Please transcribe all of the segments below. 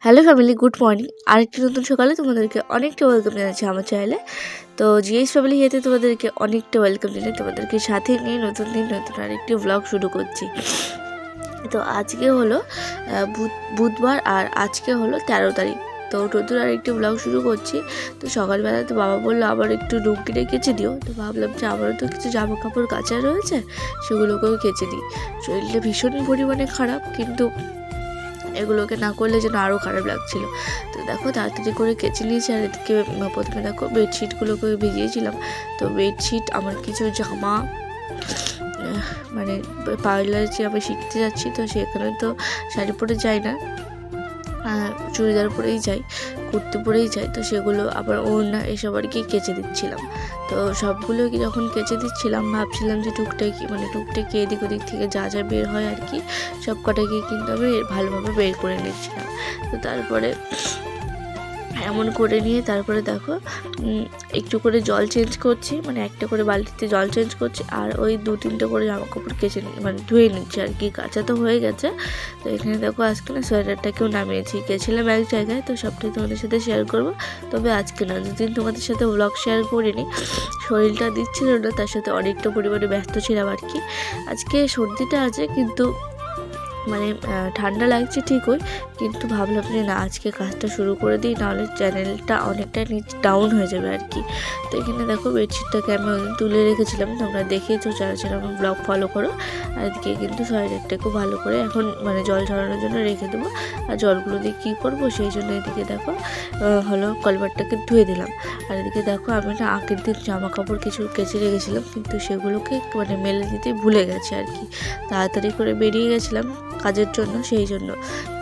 Hello family, good morning. আরেকটি নতুন সকালে তোমাদেরকে অনেকটা ওয়েলকাম জানাচ্ছি আমার চ্যানেলে। তো জিএস ফ্যামিলি হেতে তোমাদেরকে অনেকটা ওয়েলকাম জানাই, তোমাদেরকে সাথে নিয়ে নতুন দিন নতুন আরেকটি ব্লগ শুরু করছি। তো আজকে হলো বুধবার আর আজকে হলো 13 তারিখ। তো নতুন আরেকটি ব্লগ শুরু করছি। তো সকালবেলা তো বাবা বললো আবার একটু রুমকিটা কেচে দিও। তো ভাবলাম যে আমারও তো কিছু জামা কাপড় কাচা রয়েছে, সেগুলোকেও কেচে দিই। শরীরটা ভীষণ পরিমাণে খারাপ, কিন্তু এগুলোকে না করলে যেন আরও খারাপ লাগছিল। তো দেখো তাড়াতাড়ি করে কেচে নিয়েছি। আর এদিকে প্রথমে দেখো বেডশিটগুলোকে ভিজিয়েছিলাম। তো বেডশিট, আমার কিছু জামা, মানে পার্লারে যে আমি শিখতে যাচ্ছি, তো সেখানে তো শাড়ি পরে যাই না, চুড়িদার পরেই যাই, কুর্তি পরেই যাই। তো সেগুলো আবার ওড়না এসব আর কি কেচে দিচ্ছিলাম। তো সবগুলো যখন কেচে দিচ্ছিলাম ভাবছিলাম যে টুকটাকি এদিক ওদিক থেকে যা যা বের হয় আর কি, সব কটাকে কিন্তু আমি ভালোভাবে বের করে নিচ্ছিলাম। তো তারপরে এমন করে নিয়ে তারপরে দেখো একটু করে জল চেঞ্জ করছি, মানে একটা করে বালতিতে জল চেঞ্জ করছি, আর ওই 2-3টে করে জামা কাপড় কেচে ধুয়ে নিচ্ছি আর কি। কাঁচা তো হয়ে গেছে। তো এখানে দেখো আজকে না সোয়েটারটাকেও নামিয়েছি, গেছিলাম এক জায়গায়, তো সবটাই তোমাদের সাথে শেয়ার করবো। তবে আজকে না, দুদিন তোমাদের সাথে ব্লগ শেয়ার করিনি, শরীরটা দিচ্ছিল না, তার সাথে অনেকটা পরিমাণে ব্যস্ত ছিলাম আর কি। আজকে সর্দিটা আছে, কিন্তু মানে ঠান্ডা লাগছে ঠিকই, কিন্তু ভাবলাম যে না, আজকে কাজটা শুরু করে দিই, নাহলে চ্যানেলটা অনেকটা ডাউন হয়ে যাবে আর কি। তো এখানে দেখো বেডশিটটাকে আমি ওই তুলে রেখেছিলাম, তোমরা দেখেছো যারা যারা আমার ব্লগ ফলো করো। আর এদিকে কিন্তু সোয়েটারটাকেও ভালো করে এখন জল ঝরানোর জন্য রেখে দেবো। আর জলগুলো দিয়ে কী করবো, সেই জন্য এদিকে দেখো হলো কলবারটাকে ধুয়ে দিলাম। আর এদিকে দেখো আমি না আগের দিন জামা কাপড় কিছু কেচে রেখেছিলাম, কিন্তু সেগুলোকে মেলে দিতে ভুলে গেছে আর কি। তাড়াতাড়ি করে বেরিয়ে গেছিলাম কাজের জন্য, সেই জন্য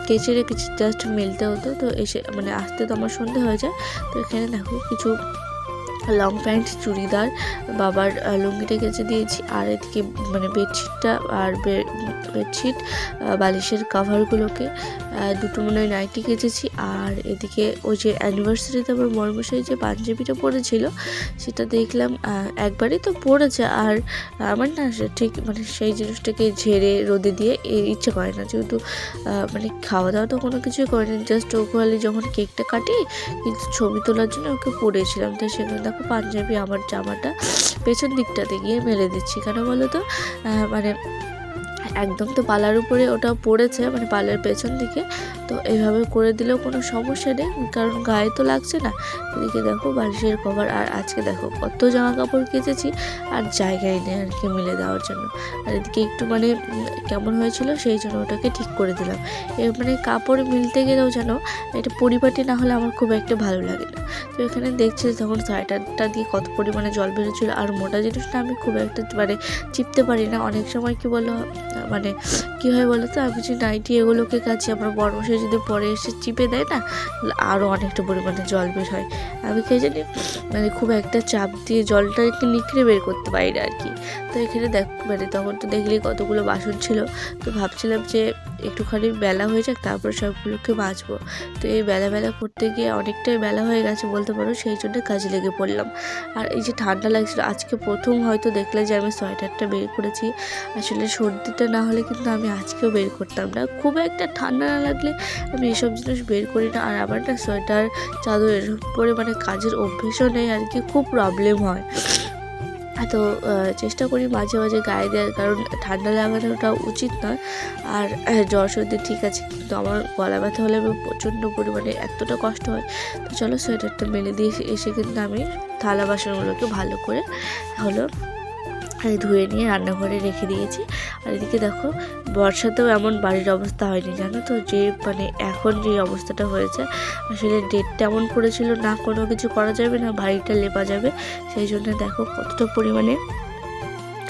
কেচে রেখেছি, জাস্ট মেলতে হতো। তো এসে আসতে তো আমার সন্ধে হয়ে যায়। তো এখানে দেখো কিছু লং প্যান্ট, চুড়িদার, বাবার লুঙ্গিটা কেচে দিয়েছি। আর এদিকে বেডশিটটা আর বেডশিট, বালিশের কাভারগুলোকে দুটো নাইটি কেচেছি। আর এদিকে ওই যে অ্যানিভার্সারিতে আমার মরমশাই যে পাঞ্জাবিটা পরেছিল, সেটা দেখলাম একবারই তো পরেছে, আর আমার না ঠিক সেই জিনিসটাকে ঝেড়ে রোদে দিয়ে ইচ্ছে করে না, যেহেতু খাওয়া দাওয়া তো কোনো কিছুই করেনি, জাস্ট ওখানে যখন কেকটা কাটি কিন্তু ছবি তোলার জন্য ওকে পরেছিলাম। তো সেখানে দেখো পাঞ্জাবি আমার জামাটা পেছন দিকটাতে গিয়ে মেলে দিচ্ছি, কেন বলো তো, একদম তো পালার উপরে ওটা পড়েছে, পালার পেছন দিকে। তো এইভাবে করে দিলেও কোনো সমস্যা নেই, কারণ গায়ে তো লাগছে না। এদিকে দেখো বালিশের কভার, আর আজকে দেখো কত জামা কাপড় কেচেছি, আর জায়গায় নেই আর কি মিলে দেওয়ার জন্য। আর এদিকে একটু কেমন হয়েছিল, সেই জন্য ওটাকে ঠিক করে দিলাম। কাপড় মিলতে গেলেও যেন এটা পরিপাটি না হলে আমার খুব একটা ভালো লাগে না। তো এখানে দেখছি তখন সোয়েটারটা দিয়ে কত পরিমাণে জল বেরোচ্ছিলো। আর মোটা জিনিসটা আমি খুব একটা চিপতে পারি না। অনেক সময় কী কী হয় বলো তো, আমি যে নাইটি এগুলোকে কাছে আমার বড়মশাই যদি পরে এসে চিপে দেয় না, আরও অনেকটা পরিমাণে জল বের হয়। আমি কে জানি খুব একটা চাপ দিয়ে জলটা একটু নিখড়ে বের করতে পারি না আর কি। তো এখানে তখন তো দেখলেই কতগুলো বাসন ছিল। তো ভাবছিলাম যে একটুখানি বেলা হয়ে যাক, তারপর সবগুলোকে মাজবো। তো এই বেলা করতে গিয়ে অনেকটাই বেলা হয়ে গেছে বলতে পারো, সেই জন্য কাজে লেগে পড়লাম। আর এই যে ঠান্ডা লাগছিল, আজকে প্রথম হয়তো দেখলে যে আমি সোয়েটারটা বের করেছি। আসলে সর্দিটা না হলে কিন্তু আমি আজকেও বের করতাম না। খুব একটা ঠান্ডা না লাগলে আমি এসব জিনিস বের করি না। আর আমার না সোয়েটার, চাদর এসব পরে কাজের অভ্যেসও নেই আর কি, খুব প্রবলেম হয়। তো চেষ্টা করি মাঝে মাঝে গায়ে দেওয়ার, কারণ ঠান্ডা লাগানোটা উচিত নয়। আর জ্বর সর্দি ঠিক আছে, কিন্তু আমার গলা ব্যথা হলে আমি প্রচণ্ড পরিমাণে এতটা কষ্ট হয়। তো চলো সোয়েটারটা মেলে দিয়ে এসে কিন্তু আমি থালা বাসনগুলোকে ভালো করে ধুয়ে নিয়ে রান্নাঘরে রেখে দিয়েছি। আর এদিকে দেখো বর্ষাতেও এমন বাড়ির অবস্থা হয়নি, জানো তো, যে এখন যে অবস্থাটা হয়েছে, আসলে ডেটটা এমন পড়েছিল না, কোনো কিছু করা যাবে না, বাড়িটা লেপা যাবে। সেই জন্য দেখো কতটা পরিমাণে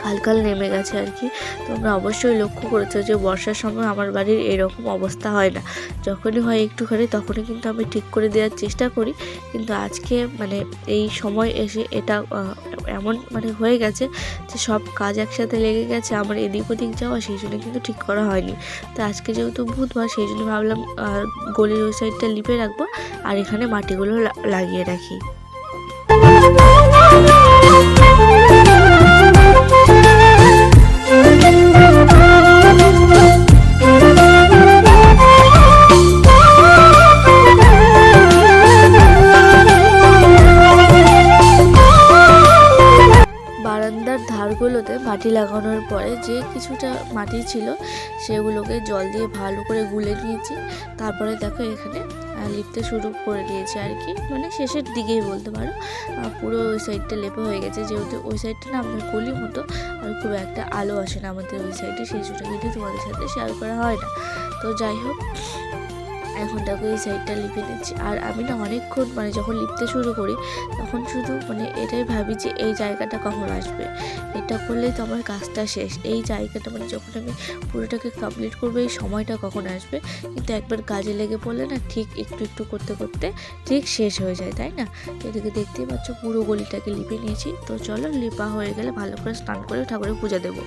হালকাল নেমে গেছে আর কি। তোমরা অবশ্যই লক্ষ্য করেছো যে বর্ষার সময় আমার বাড়ির এরকম অবস্থা হয় না, যখনই হয় একটুখানি তখনই কিন্তু আমি ঠিক করে দেওয়ার চেষ্টা করি। কিন্তু আজকে এই সময় এসে এটা এমন হয়ে গেছে যে সব কাজ একসাথে লেগে গেছে, আমার এদিক ওদিক যাওয়া, সেই জন্য কিন্তু ঠিক করা হয়নি। তো আজকে যেহেতু বুধবার, সেই জন্য ভাবলাম গলির ওই সাইডটা লিপে রাখবো, আর এখানে মাটিগুলো লাগিয়ে রাখি। মাটি লাগানোর পরে যে কিছুটা মাটি ছিল সেগুলোকে জল দিয়ে ভালো করে গুলে নিয়েছি। তারপরে দেখো এখানে লিপতে শুরু করে দিয়েছি আর কি, মানে শেষের দিকেই বলতে পারো। পুরো ওই সাইডটা লেপা হয়ে গেছে, যেহেতু ওই সাইডটা না আমাদের গলি মতো আর খুব একটা আলো আসে না আমাদের ওই সাইডে, সেই জন্য কিন্তু তোমাদের সাথে শেয়ার করা হয় না। তো যাই হোক, এখন দেখো এই সাইডটা লিপে নিচ্ছি। আর আমি না অনেকক্ষণ মানে যখন লিপতে শুরু করি তখন শুধু মানে এটাই ভাবি যে এই জায়গাটা কখন আসবে, এটা করলেই তো আমার কাজটা শেষ। এই জায়গাটা মানে যখন আমি পুরোটাকে কমপ্লিট করবো এই সময়টা কখন আসবে, কিন্তু একবার কাজে লেগে পড়লে না ঠিক একটু একটু করতে করতে ঠিক শেষ হয়ে যায়, তাই না? এদিকে দেখতেই পাচ্ছ পুরো গলিটাকে লিপে নিয়েছি। তো চলো লিপা হয়ে গেলে ভালো করে স্নান করে ঠাকুরের পূজা দেবো।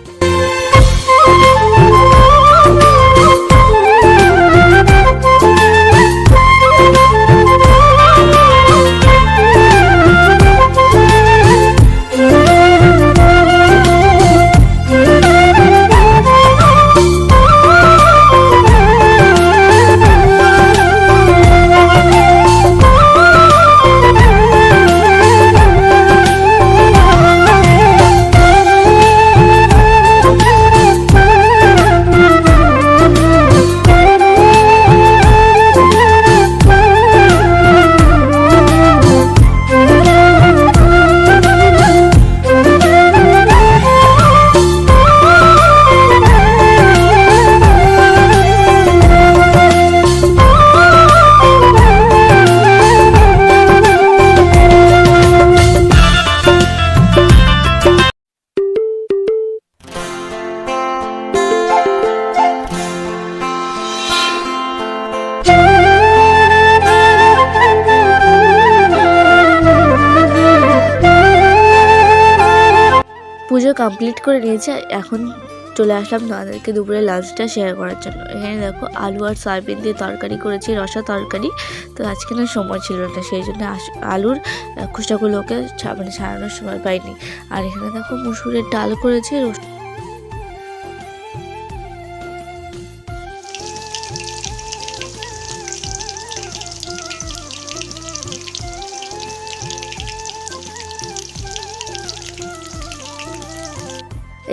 পুজো কমপ্লিট করে নিয়েছে। এখন চলে আসলাম তোমাদেরকে দুপুরে লাঞ্চটা শেয়ার করার জন্য। এখানে দেখো আলু আর সয়াবিন দিয়ে তরকারি করেছি, রসা তরকারি। তো আজকে না সময় ছিল না, সেই জন্য আলুর খোসাগুলোকে মানে ছাড়ানোর সময় পাইনি। আর এখানে দেখো মুসুরের ডাল করেছি।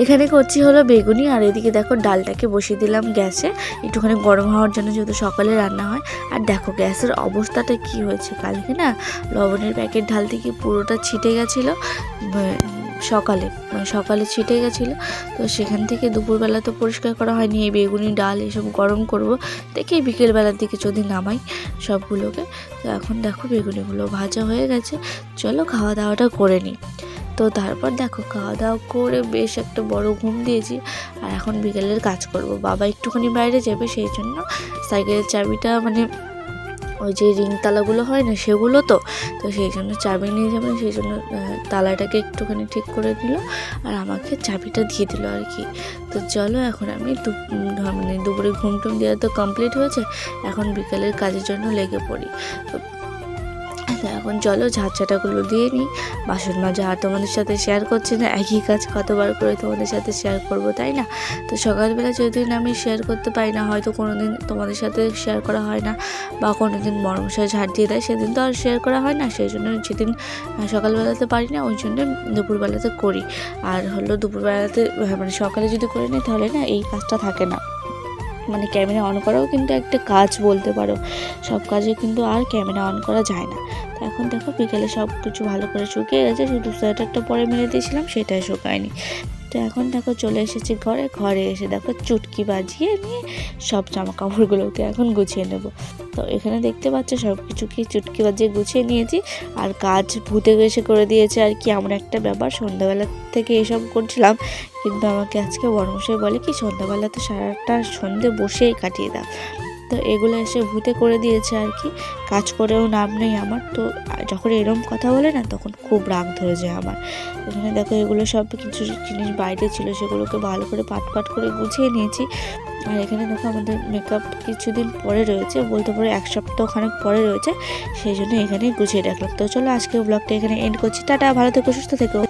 এখানে করছি হলো বেগুনি। আর এদিকে দেখো ডালটাকে বসিয়ে দিলাম গ্যাসে একটুখানি গরম হওয়ার জন্য, যেহেতু সকালে রান্না হয়। আর দেখো গ্যাসের অবস্থাটা কি হয়েছে, কালকে না লবণের প্যাকেট ঢালতে গিয়ে পুরোটা ছিটে গেছিলো, সকালে ছিটে গেছিলো। তো সেখান থেকে দুপুরবেলা তো পরিষ্কার করা হয়নি। এই বেগুনি ডাল এসব গরম করব দেখি বিকেলবেলার দিকে যদি নামাই সবগুলোকে। তো এখন দেখো বেগুনিগুলো ভাজা হয়ে গেছে, চলো খাওয়া দাওয়াটা করে নিই। তো তারপর দেখো খাওয়া দাওয়া করে বেশ একটা বড় ঘুম দিয়েছি। আর এখন বিকেলের কাজ করব। বাবা একটুখানি বাইরে যাবে, সেই জন্য সাইকেলের চাবিটা মানে ওই যে রিং তালাগুলো হয় না সেগুলো, তো সেই জন্য চাবি নিয়ে যাবেন, সেই জন্য তালাটাকে একটুখানি ঠিক করে দিল আর আমাকে চাবিটা দিয়ে দিল আর কি। তো চলো এখন আমি মানে দুপুরে ঘুম টুম দেওয়া তো কমপ্লিট হয়েছে, এখন বিকেলের কাজের জন্য লেগে পড়ি। তো এখন চলো ঝাঁটাগুলো দিয়ে নিই, বাসন মাজা আর তোমাদের সাথে শেয়ার করছি না, একই কাজ কতবার করে তোমাদের সাথে শেয়ার করব, তাই না? তো সকালবেলা যেদিন আমি শেয়ার করতে পারি না, হয়তো কোনো দিন তোমাদের সাথে শেয়ার করা হয় না, বা কোনো দিন বড়মশাই ঝাড় দিয়ে দেয়, সেদিন তো আর শেয়ার করা হয় না। সেই জন্য যেদিন সকালবেলাতে পারি না, ওই জন্য দুপুরবেলাতে করি। আর হলো দুপুরবেলাতে মানে সকালে যদি করে নিই তাহলে না এই কাজটা থাকে না। মানে ক্যামেরা অন করাও কিন্তু একটা কাজ বলতে পারো, সব কাজে কিন্তু আর ক্যামেরা অন করা যায় না। তো এখন দেখো বিকেলে সব কিছু ভালো করে শুকিয়ে গেছে, শুধু সোয়েটারটা পরে মেরে দিয়েছিলাম সেটাই শুকায়নি। তো এখন দেখো চলে এসেছি ঘরে এসে দেখো চুটকি বাজিয়ে নিয়ে সব জামা কাপড়গুলোকে এখন গুছিয়ে নেব। তো এখানে দেখতে পাচ্ছ সব কিছুকে চুটকি বাজিয়ে গুছিয়ে নিয়েছি। আর কাজ ভূতে এসে করে দিয়েছে আর কি, এমন একটা ব্যাপার। সন্ধ্যাবেলা থেকে এসব করছিলাম, কিন্তু আমাকে আজকে বড়মশাই বলে কি সন্ধ্যাবেলা তো সারাটা সন্ধে বসেই কাটিয়ে দাও। তো এগুলো এসে ভূতে করে দিয়েছে আর কি, কাজ করেও নাম নেই আমার। তো যখন এরম কথা বলে না তখন খুব রাগ ধরে যায় আমার। এখানে দেখো এগুলো সব কিছু জিনিস বাইরে ছিল, সেগুলোকে ভালো করে পাট করে গুছিয়ে নিয়েছি। আর এখানে দেখো আমাদের মেকআপ কিছুদিন পরে রয়েছে, বলতে পারো এক সপ্তাহ খানেক পরে রয়েছে, সেই জন্য এখানেই গুছিয়ে রাখলাম। তো চলো আজকে ব্লগটা এখানে এন্ড করছি। টাটা, ভালো থেকো, সুস্থ থেকো।